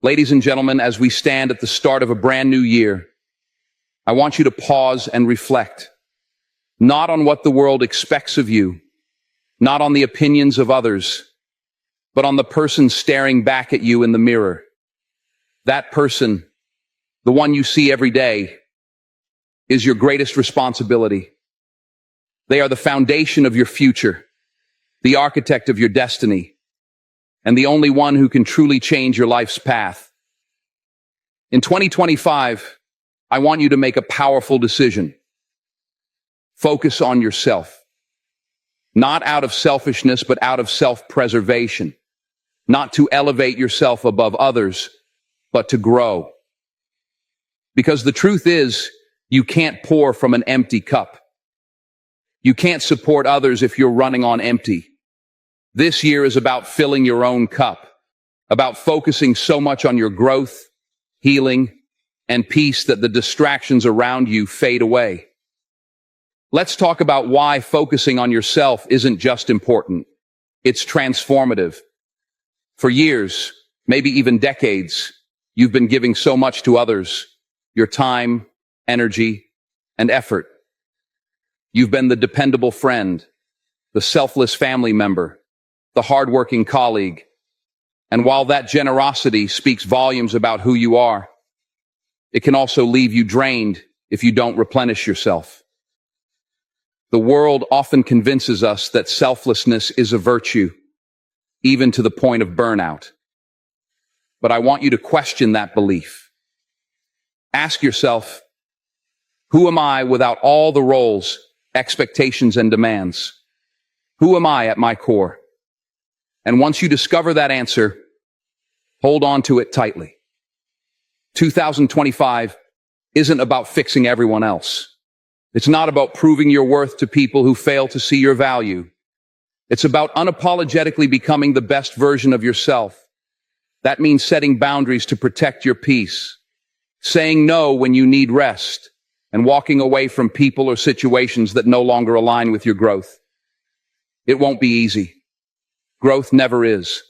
Ladies and gentlemen, as we stand at the start of a brand new year, I want you to pause and reflect, not on what the world expects of you, not on the opinions of others, but on the person staring back at you in the mirror. That person, the one you see every day, is your greatest responsibility. They are the foundation of your future, the architect of your destiny, and the only one who can truly change your life's path. In 2025, I want you to make a powerful decision. Focus on yourself. Not out of selfishness, but out of self-preservation. Not to elevate yourself above others, but to grow. Because the truth is, you can't pour from an empty cup. You can't support others if you're running on empty. This year is about filling your own cup, about focusing so much on your growth, healing, and peace that the distractions around you fade away. Let's talk about why focusing on yourself isn't just important. It's transformative. For years, maybe even decades, you've been giving so much to others, your time, energy, and effort. You've been the dependable friend, the selfless family member, the hardworking colleague. And while that generosity speaks volumes about who you are, it can also leave you drained if you don't replenish yourself. The world often convinces us that selflessness is a virtue, even to the point of burnout. But I want you to question that belief. Ask yourself, who am I without all the roles, expectations, and demands? Who am I at my core? And once you discover that answer, hold on to it tightly. 2025 isn't about fixing everyone else. It's not about proving your worth to people who fail to see your value. It's about unapologetically becoming the best version of yourself. That means setting boundaries to protect your peace, saying no when you need rest, and walking away from people or situations that no longer align with your growth. It won't be easy. Growth never is.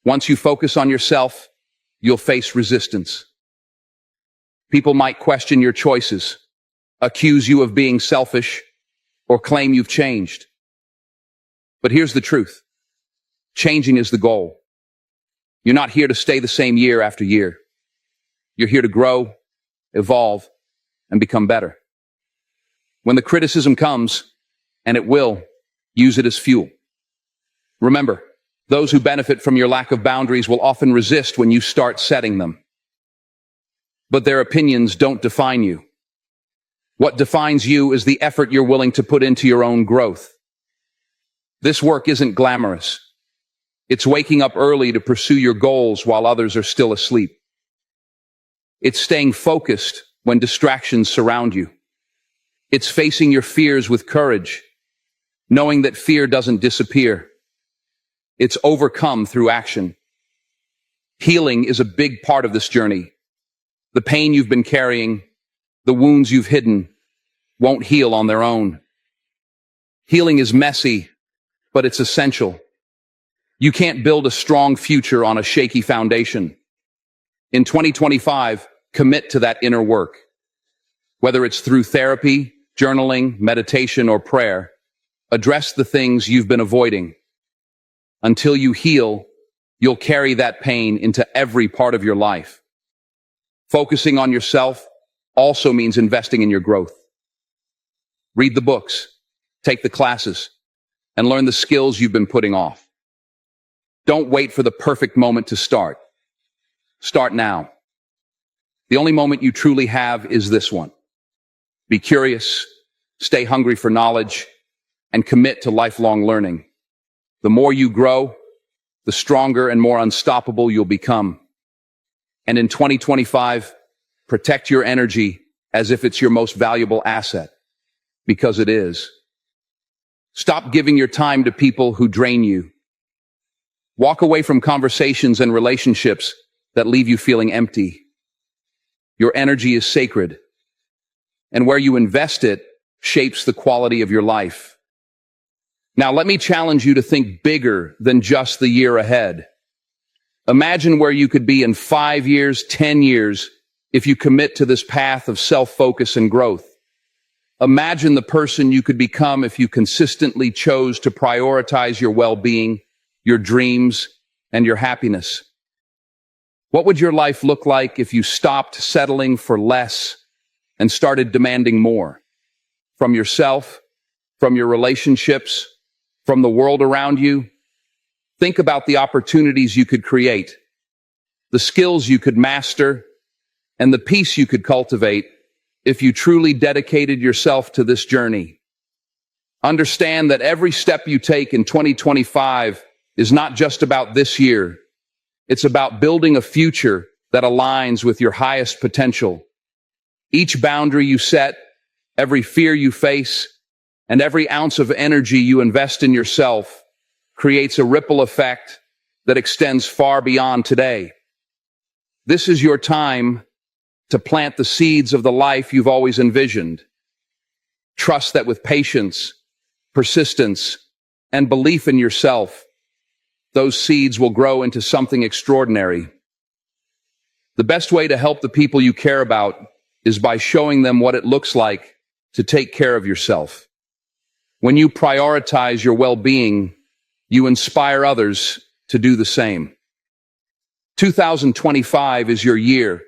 Once you focus on yourself, you'll face resistance. People might question your choices, accuse you of being selfish, or claim you've changed. But here's the truth. Changing is the goal. You're not here to stay the same year after year. You're here to grow, evolve, and become better. When the criticism comes, and it will, use it as fuel. Remember, those who benefit from your lack of boundaries will often resist when you start setting them. But their opinions don't define you. What defines you is the effort you're willing to put into your own growth. This work isn't glamorous. It's waking up early to pursue your goals while others are still asleep. It's staying focused when distractions surround you. It's facing your fears with courage, knowing that fear doesn't disappear. It's overcome through action. Healing is a big part of this journey. The pain you've been carrying, the wounds you've hidden, won't heal on their own. Healing is messy, but it's essential. You can't build a strong future on a shaky foundation. In 2025, commit to that inner work. Whether it's through therapy, journaling, meditation, or prayer, address the things you've been avoiding. Until you heal, you'll carry that pain into every part of your life. Focusing on yourself also means investing in your growth. Read the books, take the classes, and learn the skills you've been putting off. Don't wait for the perfect moment to start. Start now. The only moment you truly have is this one. Be curious, stay hungry for knowledge, and commit to lifelong learning. The more you grow, the stronger and more unstoppable you'll become. And in 2025, protect your energy as if it's your most valuable asset, because it is. Stop giving your time to people who drain you. Walk away from conversations and relationships that leave you feeling empty. Your energy is sacred, and where you invest it shapes the quality of your life. Now, let me challenge you to think bigger than just the year ahead. Imagine where you could be in 5 years, 10 years, if you commit to this path of self-focus and growth. Imagine the person you could become if you consistently chose to prioritize your well-being, your dreams, and your happiness. What would your life look like if you stopped settling for less and started demanding more? From yourself, from your relationships, from the world around you? Think about the opportunities you could create, the skills you could master, and the peace you could cultivate if you truly dedicated yourself to this journey. Understand that every step you take in 2025 is not just about this year. It's about building a future that aligns with your highest potential. Each boundary you set, every fear you face, and every ounce of energy you invest in yourself creates a ripple effect that extends far beyond today. This is your time to plant the seeds of the life you've always envisioned. Trust that with patience, persistence, and belief in yourself, those seeds will grow into something extraordinary. The best way to help the people you care about is by showing them what it looks like to take care of yourself. When you prioritize your well-being, you inspire others to do the same. 2025 is your year,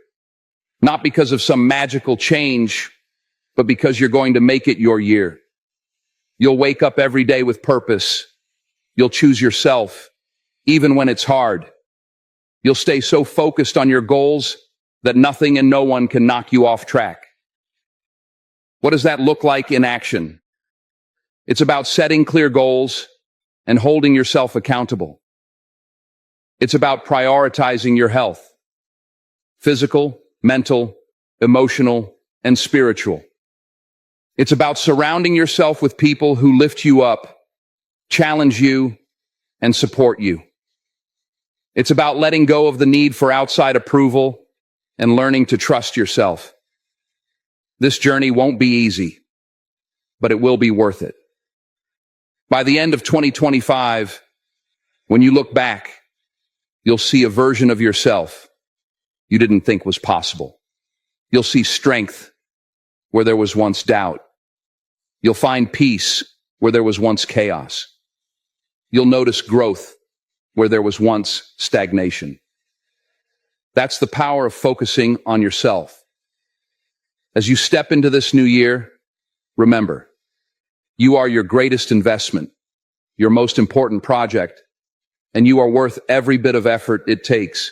not because of some magical change, but because you're going to make it your year. You'll wake up every day with purpose. You'll choose yourself, even when it's hard. You'll stay so focused on your goals that nothing and no one can knock you off track. What does that look like in action? It's about setting clear goals and holding yourself accountable. It's about prioritizing your health, physical, mental, emotional, and spiritual. It's about surrounding yourself with people who lift you up, challenge you, and support you. It's about letting go of the need for outside approval and learning to trust yourself. This journey won't be easy, but it will be worth it. By the end of 2025, when you look back, you'll see a version of yourself you didn't think was possible. You'll see strength where there was once doubt. You'll find peace where there was once chaos. You'll notice growth where there was once stagnation. That's the power of focusing on yourself. As you step into this new year, remember, you are your greatest investment, your most important project, and you are worth every bit of effort it takes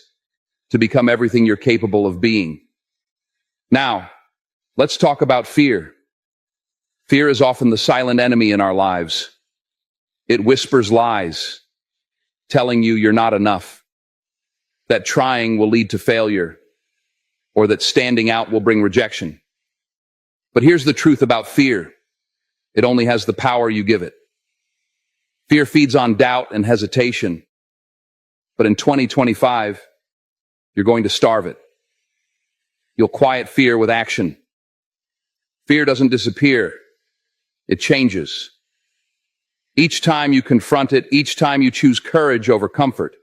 to become everything you're capable of being. Now, let's talk about fear. Fear is often the silent enemy in our lives. It whispers lies, telling you you're not enough, that trying will lead to failure, or that standing out will bring rejection. But here's the truth about fear. It only has the power you give it. Fear feeds on doubt and hesitation. But in 2025, you're going to starve it. You'll quiet fear with action. Fear doesn't disappear. It changes. Each time you confront it, each time you choose courage over comfort,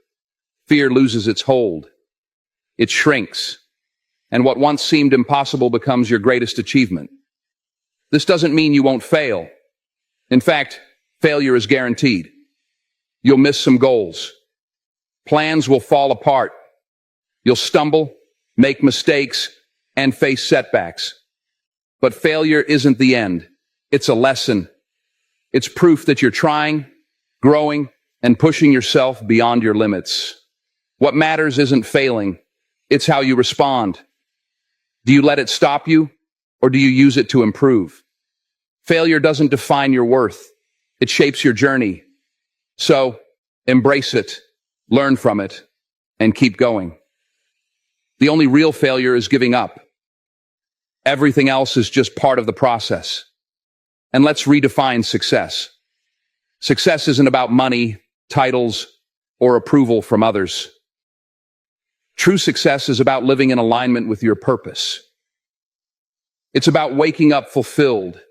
fear loses its hold. It shrinks. And what once seemed impossible becomes your greatest achievement. This doesn't mean you won't fail. In fact, failure is guaranteed. You'll miss some goals. Plans will fall apart. You'll stumble, make mistakes, and face setbacks. But failure isn't the end. It's a lesson. It's proof that you're trying, growing, and pushing yourself beyond your limits. What matters isn't failing. It's how you respond. Do you let it stop you, or do you use it to improve? Failure doesn't define your worth. It shapes your journey. So, embrace it, learn from it, and keep going. The only real failure is giving up. Everything else is just part of the process. And let's redefine success. Success isn't about money, titles, or approval from others. True success is about living in alignment with your purpose. It's about waking up fulfilled,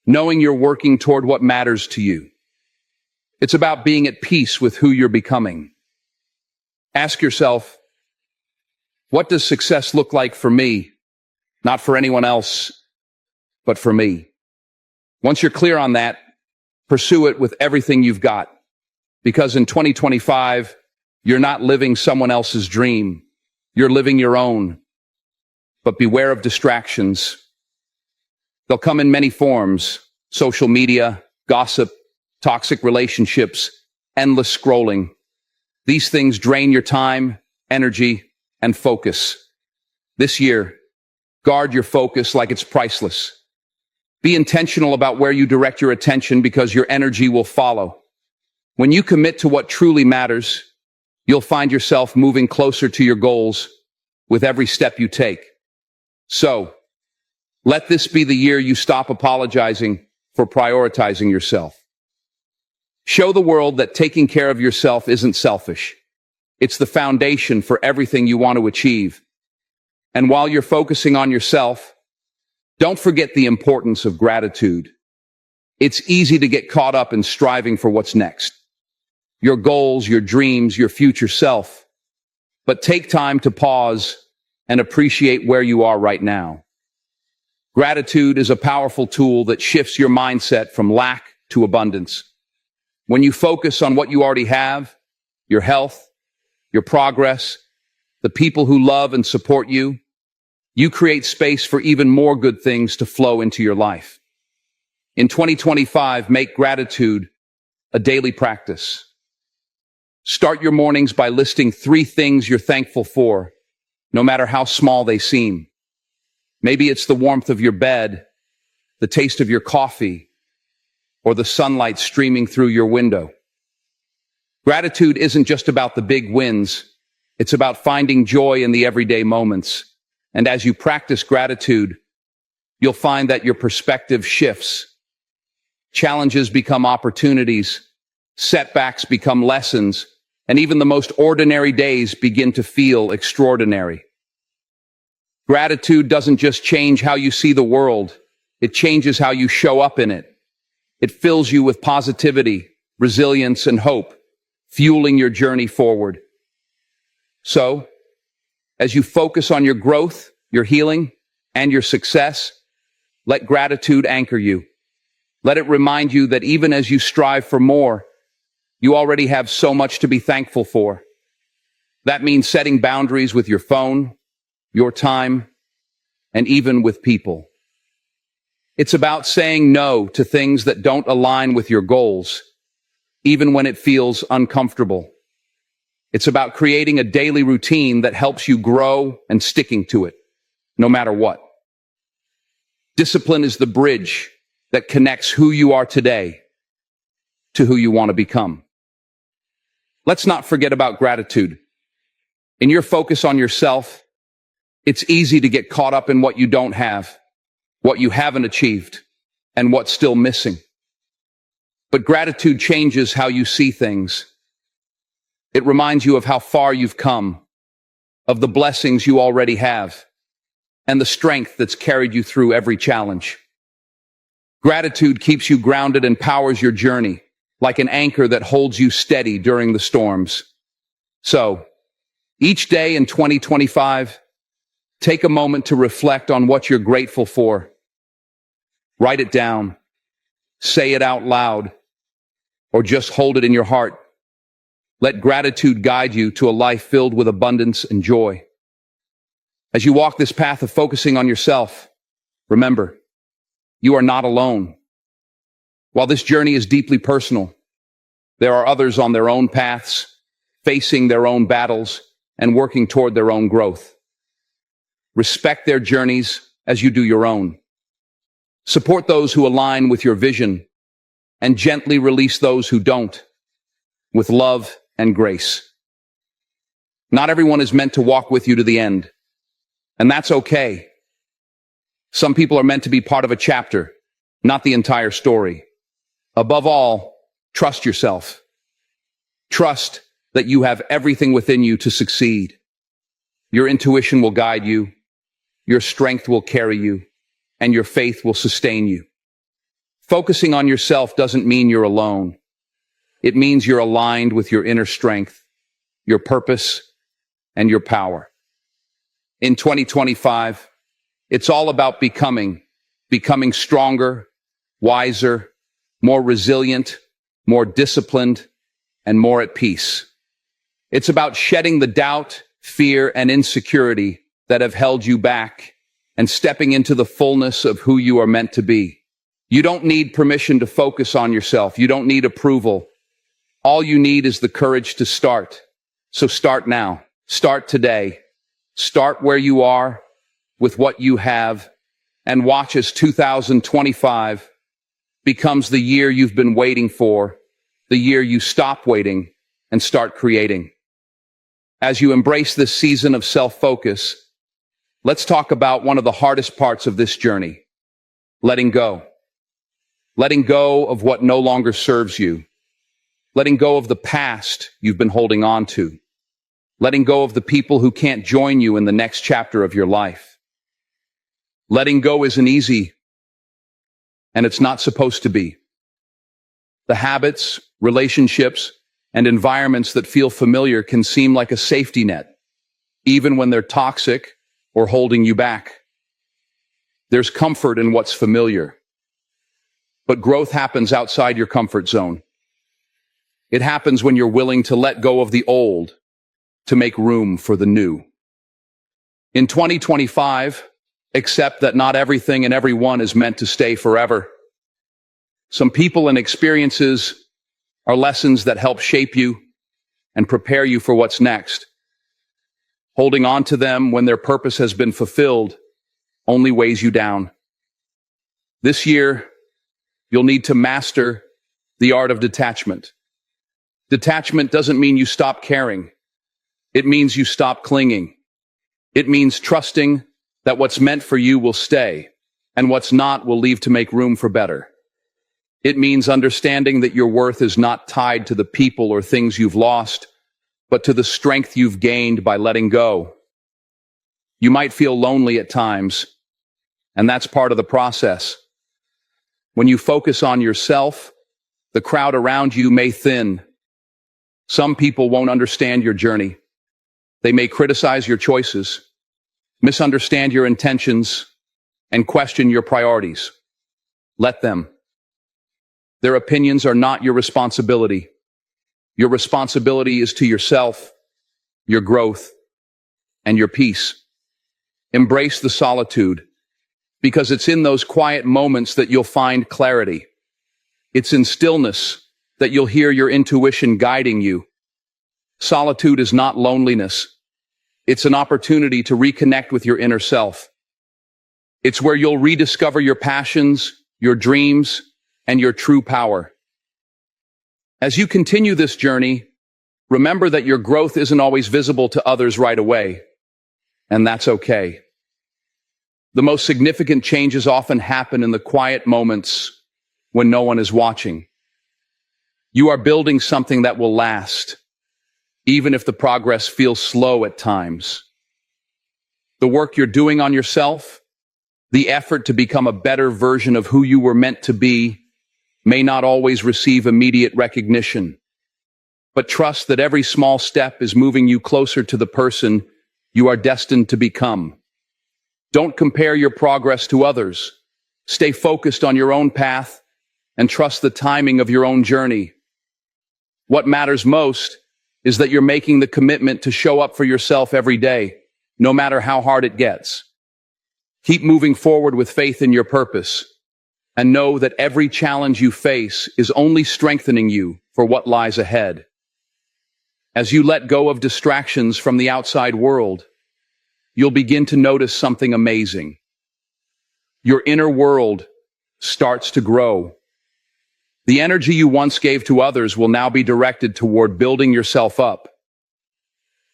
knowing you're working toward what matters to you. It's about being at peace with who you're becoming. Ask yourself, what does success look like for me? Not for anyone else, but for me. Once you're clear on that, pursue it with everything you've got. Because in 2025, you're not living someone else's dream. You're living your own. But beware of distractions. They'll come in many forms: social media, gossip, toxic relationships, endless scrolling. These things drain your time, energy, and focus. This year, guard your focus like it's priceless. Be intentional about where you direct your attention, because your energy will follow. When you commit to what truly matters, you'll find yourself moving closer to your goals with every step you take. So, let this be the year you stop apologizing for prioritizing yourself. Show the world that taking care of yourself isn't selfish. It's the foundation for everything you want to achieve. And while you're focusing on yourself, don't forget the importance of gratitude. It's easy to get caught up in striving for what's next. Your goals, your dreams, your future self. But take time to pause and appreciate where you are right now. Gratitude is a powerful tool that shifts your mindset from lack to abundance. When you focus on what you already have, your health, your progress, the people who love and support you, you create space for even more good things to flow into your life. In 2025, make gratitude a daily practice. Start your mornings by listing 3 things you're thankful for, no matter how small they seem. Maybe it's the warmth of your bed, the taste of your coffee, or the sunlight streaming through your window. Gratitude isn't just about the big wins. It's about finding joy in the everyday moments. And as you practice gratitude, you'll find that your perspective shifts. Challenges become opportunities, setbacks become lessons, and even the most ordinary days begin to feel extraordinary. Gratitude doesn't just change how you see the world, it changes how you show up in it. It fills you with positivity, resilience, and hope, fueling your journey forward. So, as you focus on your growth, your healing, and your success, let gratitude anchor you. Let it remind you that even as you strive for more, you already have so much to be thankful for. That means setting boundaries with your phone, your time, and even with people. It's about saying no to things that don't align with your goals, even when it feels uncomfortable. It's about creating a daily routine that helps you grow and sticking to it, no matter what. Discipline is the bridge that connects who you are today to who you want to become. Let's not forget about gratitude. In your focus on yourself, it's easy to get caught up in what you don't have, what you haven't achieved, and what's still missing. But gratitude changes how you see things. It reminds you of how far you've come, of the blessings you already have, and the strength that's carried you through every challenge. Gratitude keeps you grounded and powers your journey, like an anchor that holds you steady during the storms. So, each day in 2025, take a moment to reflect on what you're grateful for. Write it down, say it out loud, or just hold it in your heart. Let gratitude guide you to a life filled with abundance and joy. As you walk this path of focusing on yourself, remember, you are not alone. While this journey is deeply personal, there are others on their own paths, facing their own battles and working toward their own growth. Respect their journeys as you do your own. Support those who align with your vision and gently release those who don't, with love and grace. Not everyone is meant to walk with you to the end, and that's okay. Some people are meant to be part of a chapter, not the entire story. Above all, trust yourself. Trust that you have everything within you to succeed. Your intuition will guide you, your strength will carry you, and your faith will sustain you. Focusing on yourself doesn't mean you're alone. It means you're aligned with your inner strength, your purpose, and your power. In 2025, it's all about becoming stronger, wiser, more resilient, more disciplined, and more at peace. It's about shedding the doubt, fear, and insecurity that have held you back and stepping into the fullness of who you are meant to be. You don't need permission to focus on yourself. You don't need approval. All you need is the courage to start. So start now. Start today. Start where you are with what you have, and watch as 2025 becomes the year you've been waiting for, the year you stop waiting and start creating. As you embrace this season of self-focus, let's talk about one of the hardest parts of this journey: letting go. Letting go of what no longer serves you. Letting go of the past you've been holding on to. Letting go of the people who can't join you in the next chapter of your life. Letting go isn't easy, and it's not supposed to be. The habits, relationships, and environments that feel familiar can seem like a safety net, even when they're toxic or holding you back. There's comfort in what's familiar, but growth happens outside your comfort zone. It happens when you're willing to let go of the old to make room for the new. In 2025, accept that not everything and everyone is meant to stay forever. Some people and experiences are lessons that help shape you and prepare you for what's next. Holding on to them when their purpose has been fulfilled only weighs you down. This year, you'll need to master the art of detachment. Detachment doesn't mean you stop caring. It means you stop clinging. It means trusting that what's meant for you will stay, and what's not will leave to make room for better. It means understanding that your worth is not tied to the people or things you've lost, but to the strength you've gained by letting go. You might feel lonely at times, and that's part of the process. When you focus on yourself, the crowd around you may thin. Some people won't understand your journey. They may criticize your choices, misunderstand your intentions, and question your priorities. Let them. Their opinions are not your responsibility. Your responsibility is to yourself, your growth, and your peace. Embrace the solitude, because it's in those quiet moments that you'll find clarity. It's in stillness that you'll hear your intuition guiding you. Solitude is not loneliness. It's an opportunity to reconnect with your inner self. It's where you'll rediscover your passions, your dreams, and your true power. As you continue this journey, remember that your growth isn't always visible to others right away, and that's okay. The most significant changes often happen in the quiet moments when no one is watching. You are building something that will last, even if the progress feels slow at times. The work you're doing on yourself, the effort to become a better version of who you were meant to be, may not always receive immediate recognition. But trust that every small step is moving you closer to the person you are destined to become. Don't compare your progress to others. Stay focused on your own path and trust the timing of your own journey. What matters most is that you're making the commitment to show up for yourself every day, no matter how hard it gets. Keep moving forward with faith in your purpose, and know that every challenge you face is only strengthening you for what lies ahead. As you let go of distractions from the outside world, you'll begin to notice something amazing. Your inner world starts to grow. The energy you once gave to others will now be directed toward building yourself up.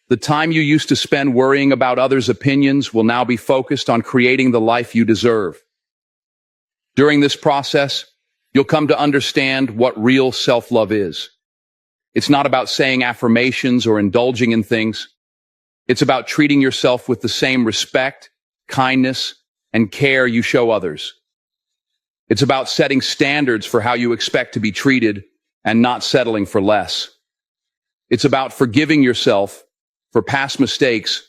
The time you used to spend worrying about others' opinions will now be focused on creating the life you deserve. During this process, you'll come to understand what real self-love is. It's not about saying affirmations or indulging in things. It's about treating yourself with the same respect, kindness, and care you show others. It's about setting standards for how you expect to be treated and not settling for less. It's about forgiving yourself for past mistakes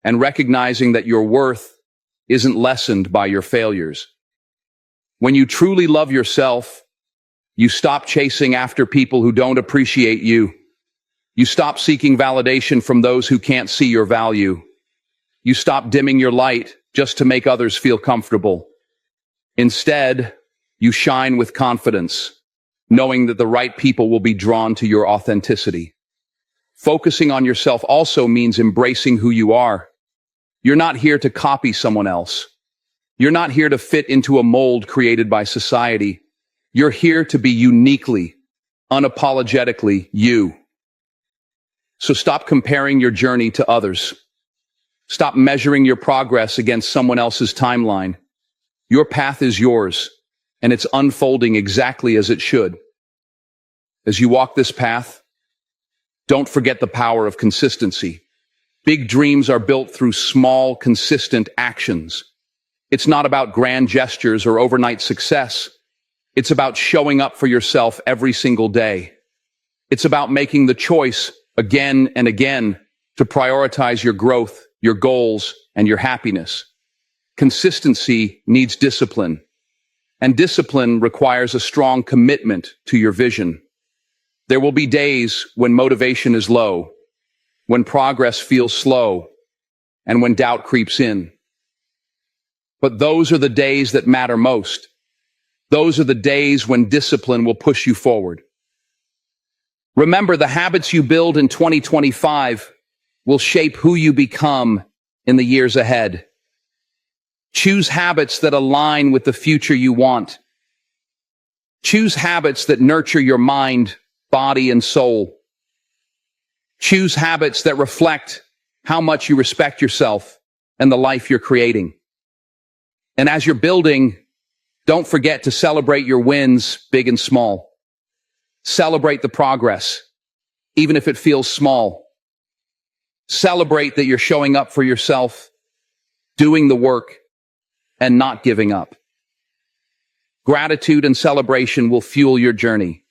and recognizing that your worth isn't lessened by your failures. When you truly love yourself, you stop chasing after people who don't appreciate you. You stop seeking validation from those who can't see your value. You stop dimming your light just to make others feel comfortable. Instead, you shine with confidence, knowing that the right people will be drawn to your authenticity. Focusing on yourself also means embracing who you are. You're not here to copy someone else. You're not here to fit into a mold created by society. You're here to be uniquely, unapologetically you. So stop comparing your journey to others. Stop measuring your progress against someone else's timeline. Your path is yours, and it's unfolding exactly as it should. As you walk this path, don't forget the power of consistency. Big dreams are built through small, consistent actions. It's not about grand gestures or overnight success. It's about showing up for yourself every single day. It's about making the choice again and again to prioritize your growth, your goals, and your happiness. Consistency needs discipline, and discipline requires a strong commitment to your vision. There will be days when motivation is low, when progress feels slow, and when doubt creeps in. But those are the days that matter most. Those are the days when discipline will push you forward. Remember, the habits you build in 2025 will shape who you become in the years ahead. Choose habits that align with the future you want. Choose habits that nurture your mind, body, and soul. Choose habits that reflect how much you respect yourself and the life you're creating. And as you're building, don't forget to celebrate your wins, big and small. Celebrate the progress, even if it feels small. Celebrate that you're showing up for yourself, doing the work, and not giving up. Gratitude and celebration will fuel your journey.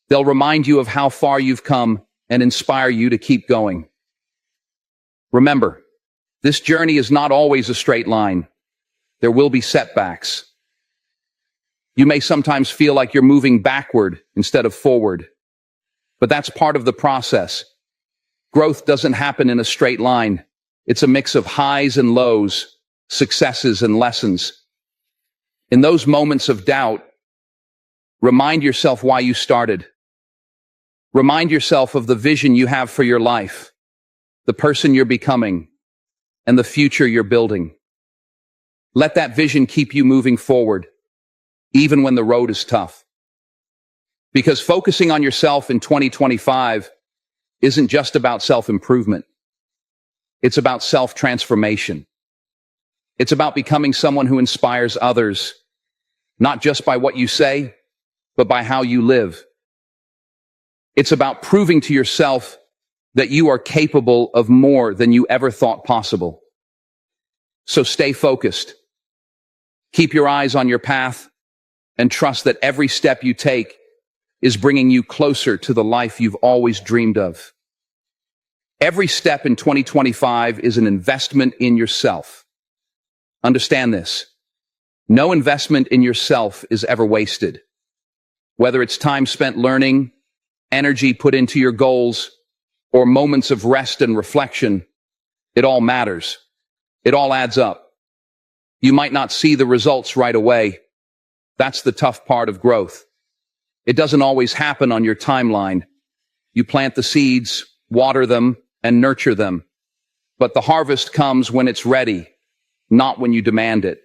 They'll remind you of how far you've come and inspire you to keep going. Remember, this journey is not always a straight line. There will be setbacks. You may sometimes feel like you're moving backward instead of forward, but that's part of the process. Growth doesn't happen in a straight line. It's a mix of highs and lows, successes and lessons. In those moments of doubt, remind yourself why you started. Remind yourself of the vision you have for your life, the person you're becoming, and the future you're building. Let that vision keep you moving forward, even when the road is tough. Because focusing on yourself in 2025 isn't just about self-improvement. It's about self-transformation. It's about becoming someone who inspires others, not just by what you say, but by how you live. It's about proving to yourself that you are capable of more than you ever thought possible. So stay focused. Keep your eyes on your path and trust that every step you take is bringing you closer to the life you've always dreamed of. Every step in 2025 is an investment in yourself. Understand this. No investment in yourself is ever wasted. Whether it's time spent learning, energy put into your goals, or moments of rest and reflection, it all matters. It all adds up. You might not see the results right away. That's the tough part of growth. It doesn't always happen on your timeline. You plant the seeds, water them, and nurture them. But the harvest comes when it's ready, not when you demand it.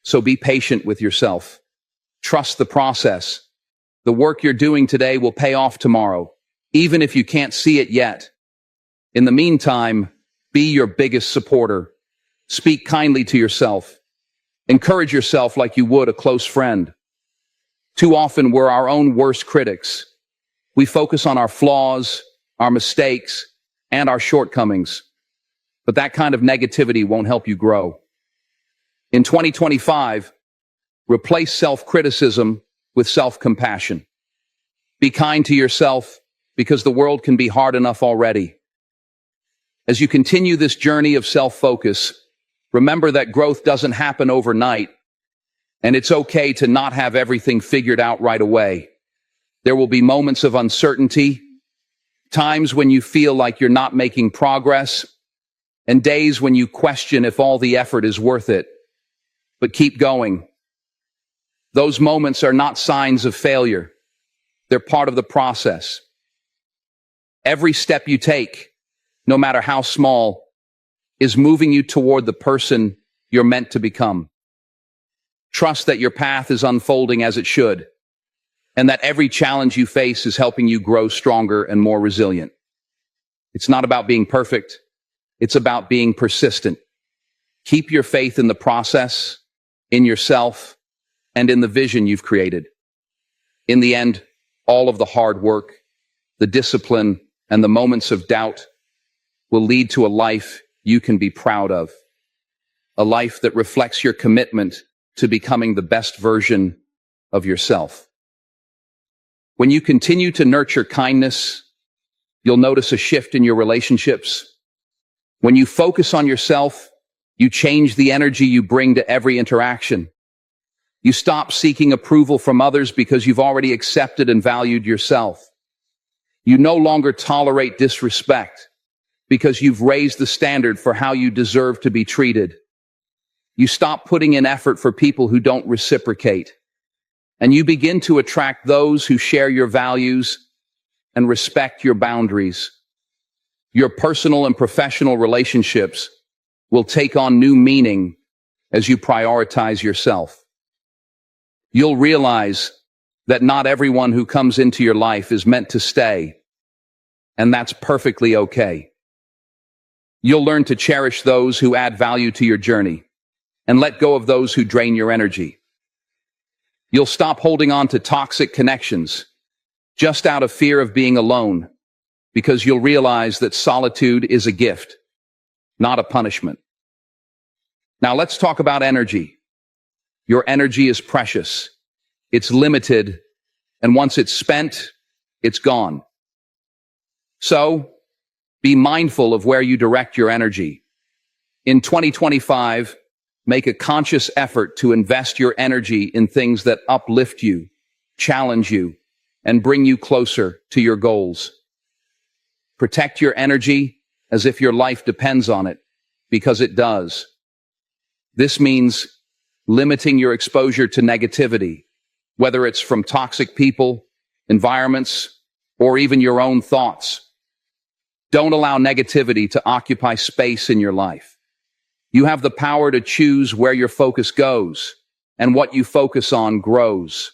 So be patient with yourself. Trust the process. The work you're doing today will pay off tomorrow, even if you can't see it yet. In the meantime, be your biggest supporter. Speak kindly to yourself. Encourage yourself like you would a close friend. Too often we're our own worst critics. We focus on our flaws, our mistakes, and our shortcomings. But that kind of negativity won't help you grow. In 2025, replace self-criticism with self-compassion. Be kind to yourself because the world can be hard enough already. As you continue this journey of self-focus, remember that growth doesn't happen overnight, and it's okay to not have everything figured out right away. There will be moments of uncertainty, times when you feel like you're not making progress, and days when you question if all the effort is worth it. But keep going. Those moments are not signs of failure. They're part of the process. Every step you take, no matter how small, is moving you toward the person you're meant to become. Trust that your path is unfolding as it should, and that every challenge you face is helping you grow stronger and more resilient. It's not about being perfect. It's about being persistent. Keep your faith in the process, in yourself, and in the vision you've created. In the end, all of the hard work, the discipline, and the moments of doubt will lead to a life you can be proud of. A life that reflects your commitment to becoming the best version of yourself. When you continue to nurture kindness, you'll notice a shift in your relationships. When you focus on yourself, you change the energy you bring to every interaction. You stop seeking approval from others because you've already accepted and valued yourself. You no longer tolerate disrespect because you've raised the standard for how you deserve to be treated. You stop putting in effort for people who don't reciprocate, and you begin to attract those who share your values and respect your boundaries. Your personal and professional relationships will take on new meaning as you prioritize yourself. You'll realize that not everyone who comes into your life is meant to stay, and that's perfectly okay. You'll learn to cherish those who add value to your journey and let go of those who drain your energy. You'll stop holding on to toxic connections just out of fear of being alone, because you'll realize that solitude is a gift, not a punishment. Now let's talk about energy. Your energy is precious. It's limited, and once it's spent, it's gone. So, be mindful of where you direct your energy. In 2025, make a conscious effort to invest your energy in things that uplift you, challenge you, and bring you closer to your goals. Protect your energy as if your life depends on it, because it does. This means limiting your exposure to negativity, whether it's from toxic people, environments, or even your own thoughts. Don't allow negativity to occupy space in your life. You have the power to choose where your focus goes, and what you focus on grows.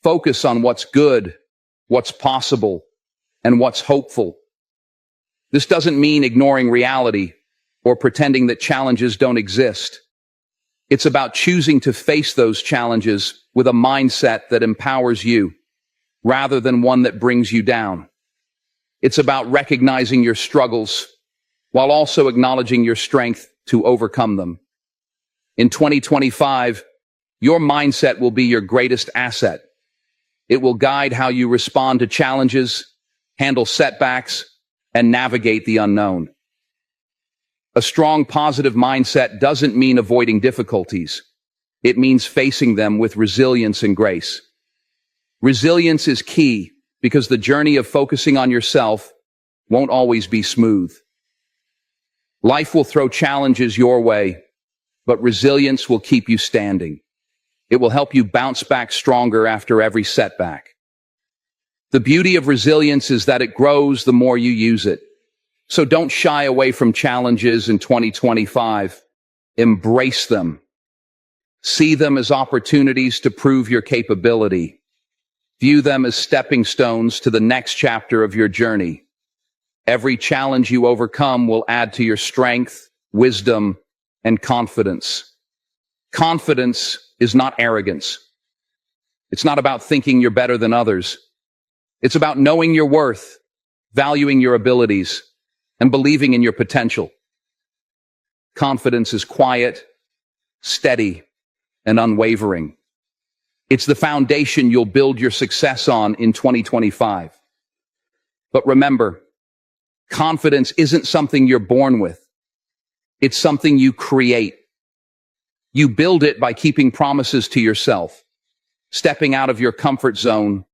Focus on what's good, what's possible, and what's hopeful. This doesn't mean ignoring reality or pretending that challenges don't exist. It's about choosing to face those challenges with a mindset that empowers you, rather than one that brings you down. It's about recognizing your struggles while also acknowledging your strength to overcome them. In 2025, your mindset will be your greatest asset. It will guide how you respond to challenges, handle setbacks, and navigate the unknown. A strong, positive mindset doesn't mean avoiding difficulties. It means facing them with resilience and grace. Resilience is key because the journey of focusing on yourself won't always be smooth. Life will throw challenges your way, but resilience will keep you standing. It will help you bounce back stronger after every setback. The beauty of resilience is that it grows the more you use it. So don't shy away from challenges in 2025. Embrace them. See them as opportunities to prove your capability. View them as stepping stones to the next chapter of your journey. Every challenge you overcome will add to your strength, wisdom, and confidence. Confidence is not arrogance. It's not about thinking you're better than others. It's about knowing your worth, valuing your abilities, and believing in your potential. Confidence is quiet, steady, and unwavering. It's the foundation you'll build your success on in 2025. But remember, confidence isn't something you're born with. It's something you create. You build it by keeping promises to yourself, stepping out of your comfort zone,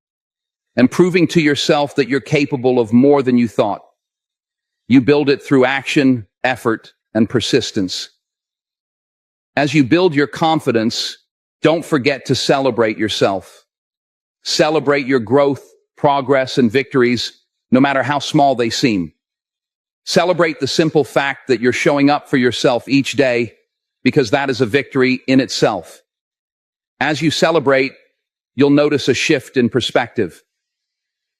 and proving to yourself that you're capable of more than you thought. You build it through action, effort, and persistence. As you build your confidence, don't forget to celebrate yourself. Celebrate your growth, progress, and victories, no matter how small they seem. Celebrate the simple fact that you're showing up for yourself each day, because that is a victory in itself. As you celebrate, you'll notice a shift in perspective.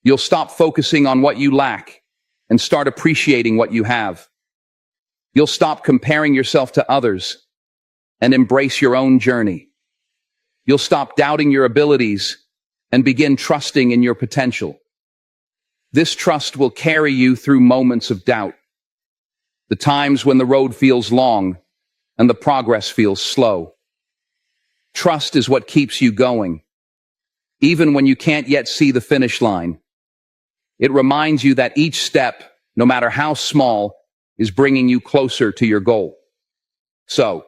You'll stop focusing on what you lack and start appreciating what you have. You'll stop comparing yourself to others and embrace your own journey. You'll stop doubting your abilities and begin trusting in your potential. This trust will carry you through moments of doubt, the times when the road feels long and the progress feels slow. Trust is what keeps you going, even when you can't yet see the finish line. It reminds you that each step, no matter how small, is bringing you closer to your goal. So,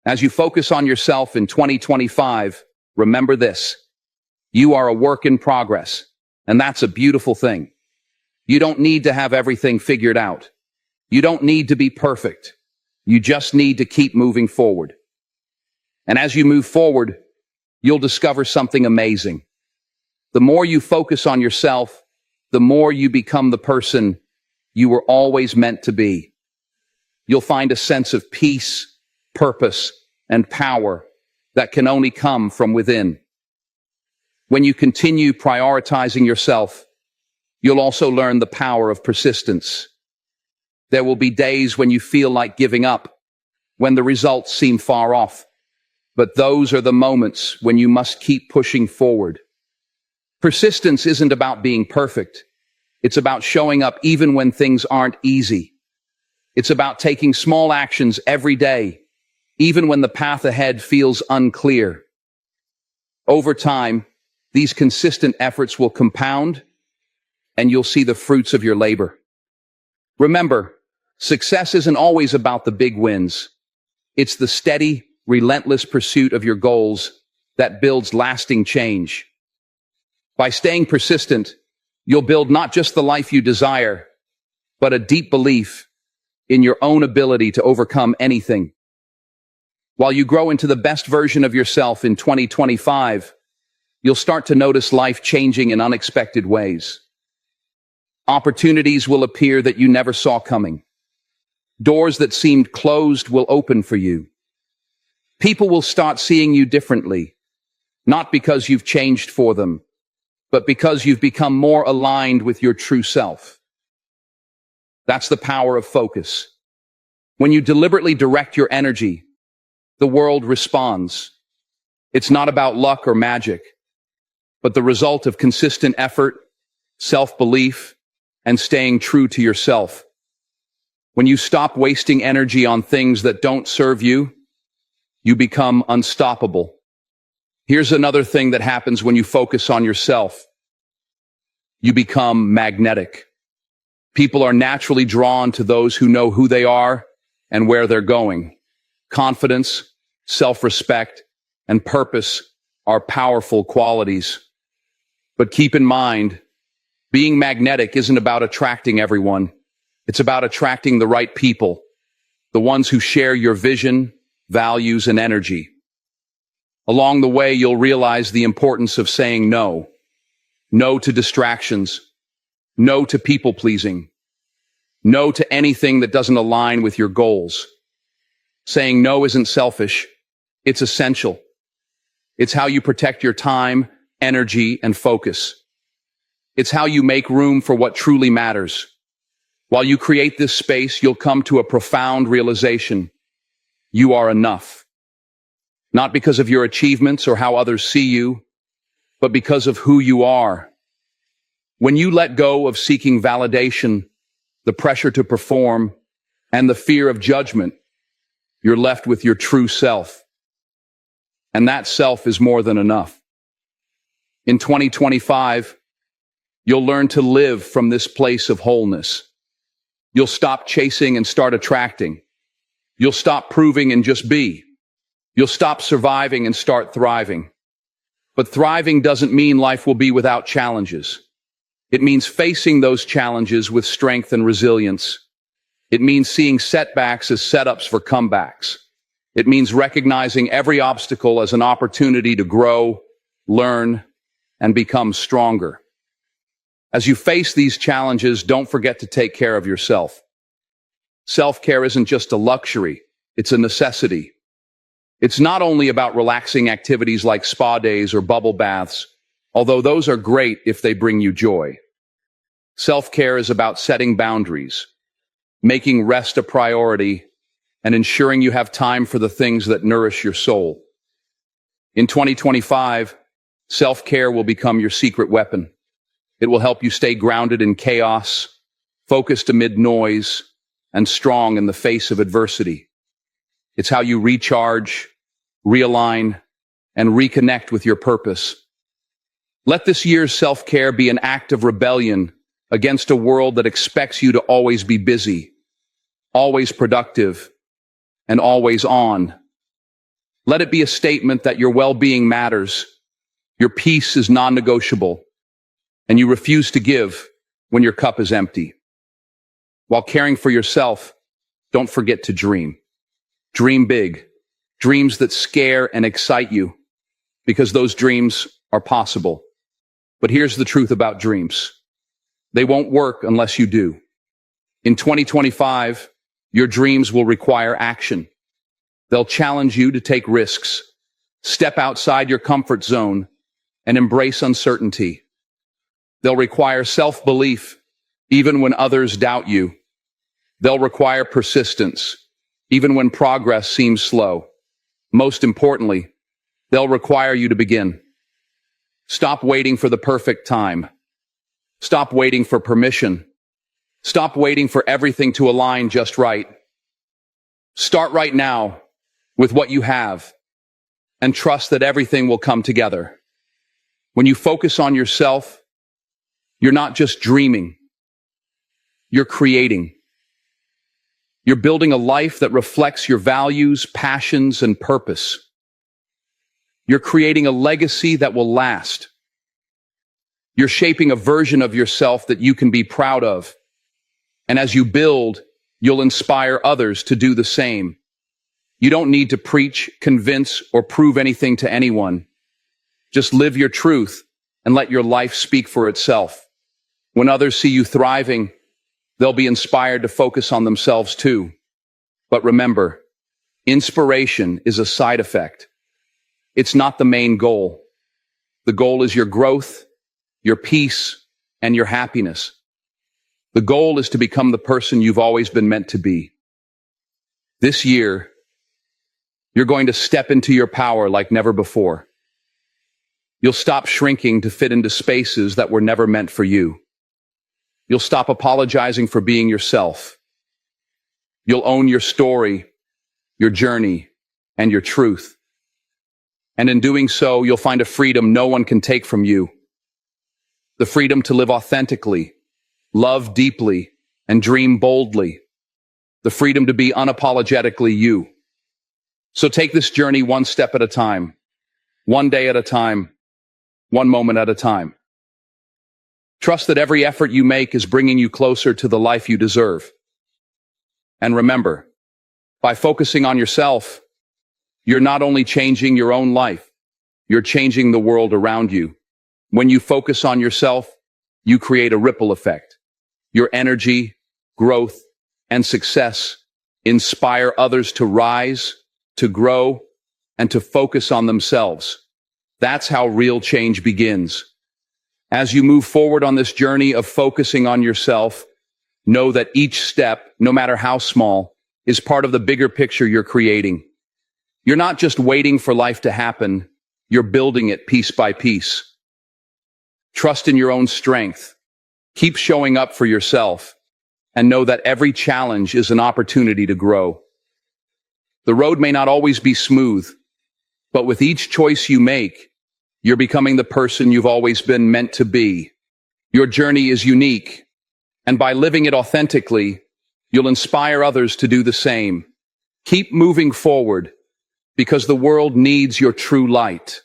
as you focus on yourself in 2025, remember this: you are a work in progress, and that's a beautiful thing. You don't need to have everything figured out. You don't need to be perfect. You just need to keep moving forward. And as you move forward, you'll discover something amazing. The more you focus on yourself, the more you become the person you were always meant to be. You'll find a sense of peace, purpose, and power that can only come from within. When you continue prioritizing yourself, you'll also learn the power of persistence. There will be days when you feel like giving up, when the results seem far off. But those are the moments when you must keep pushing forward. Persistence isn't about being perfect. It's about showing up even when things aren't easy. It's about taking small actions every day, even when the path ahead feels unclear. Over time, these consistent efforts will compound, and you'll see the fruits of your labor. Remember, success isn't always about the big wins. It's the steady, relentless pursuit of your goals that builds lasting change. By staying persistent, you'll build not just the life you desire, but a deep belief in your own ability to overcome anything. While you grow into the best version of yourself in 2025, you'll start to notice life changing in unexpected ways. Opportunities will appear that you never saw coming. Doors that seemed closed will open for you. People will start seeing you differently, not because you've changed for them, but because you've become more aligned with your true self. That's the power of focus. When you deliberately direct your energy, the world responds. It's not about luck or magic, but the result of consistent effort, self-belief, and staying true to yourself. When you stop wasting energy on things that don't serve you, you become unstoppable. Here's another thing that happens when you focus on yourself. You become magnetic. People are naturally drawn to those who know who they are and where they're going. Confidence, self-respect, and purpose are powerful qualities. But keep in mind, being magnetic isn't about attracting everyone. It's about attracting the right people, the ones who share your vision, values, and energy. Along the way, you'll realize the importance of saying no. No to distractions. No to people-pleasing. No to anything that doesn't align with your goals. Saying no isn't selfish. It's essential. It's how you protect your time, energy, and focus. It's how you make room for what truly matters. While you create this space, you'll come to a profound realization. You are enough. Not because of your achievements or how others see you, but because of who you are. When you let go of seeking validation, the pressure to perform, and the fear of judgment, you're left with your true self. And that self is more than enough. In 2025, You'll learn to live from this place of wholeness. You'll stop chasing and start attracting. You'll stop proving and just be. You'll stop surviving and start thriving. But thriving doesn't mean life will be without challenges. It means facing those challenges with strength and resilience. It means seeing setbacks as setups for comebacks. It means recognizing every obstacle as an opportunity to grow, learn, and become stronger. As you face these challenges, don't forget to take care of yourself. Self-care isn't just a luxury, it's a necessity. It's not only about relaxing activities like spa days or bubble baths, although those are great if they bring you joy. Self-care is about setting boundaries, making rest a priority, and ensuring you have time for the things that nourish your soul. In 2025, self-care will become your secret weapon. It will help you stay grounded in chaos, focused amid noise, and strong in the face of adversity. It's how you recharge, realign, and reconnect with your purpose. Let this year's self-care be an act of rebellion against a world that expects you to always be busy, always productive, and always on. Let it be a statement that your well-being matters, your peace is non-negotiable, and you refuse to give when your cup is empty. While caring for yourself, don't forget to dream. Dream big, dreams that scare and excite you, because those dreams are possible. But here's the truth about dreams. They won't work unless you do. In 2025, your dreams will require action. They'll challenge you to take risks, step outside your comfort zone, and embrace uncertainty. They'll require self-belief, even when others doubt you. They'll require persistence, even when progress seems slow. Most importantly, they'll require you to begin. Stop waiting for the perfect time. Stop waiting for permission. Stop waiting for everything to align just right. Start right now with what you have and trust that everything will come together. When you focus on yourself, you're not just dreaming. You're creating. You're building a life that reflects your values, passions, and purpose. You're creating a legacy that will last. You're shaping a version of yourself that you can be proud of. And as you build, you'll inspire others to do the same. You don't need to preach, convince, or prove anything to anyone. Just live your truth and let your life speak for itself. When others see you thriving, they'll be inspired to focus on themselves too. But remember, inspiration is a side effect. It's not the main goal. The goal is your growth, your peace, and your happiness. The goal is to become the person you've always been meant to be. This year, you're going to step into your power like never before. You'll stop shrinking to fit into spaces that were never meant for you. You'll stop apologizing for being yourself. You'll own your story, your journey, and your truth. And in doing so, you'll find a freedom no one can take from you. The freedom to live authentically, love deeply, and dream boldly. The freedom to be unapologetically you. So take this journey one step at a time, one day at a time, one moment at a time. Trust that every effort you make is bringing you closer to the life you deserve. And remember, by focusing on yourself, you're not only changing your own life, you're changing the world around you. When you focus on yourself, you create a ripple effect. Your energy, growth, and success inspire others to rise, to grow, and to focus on themselves. That's how real change begins. As you move forward on this journey of focusing on yourself, know that each step, no matter how small, is part of the bigger picture you're creating. You're not just waiting for life to happen, you're building it piece by piece. Trust in your own strength. Keep showing up for yourself, and know that every challenge is an opportunity to grow. The road may not always be smooth, but with each choice you make, you're becoming the person you've always been meant to be. Your journey is unique, and by living it authentically, you'll inspire others to do the same. Keep moving forward, because the world needs your true light.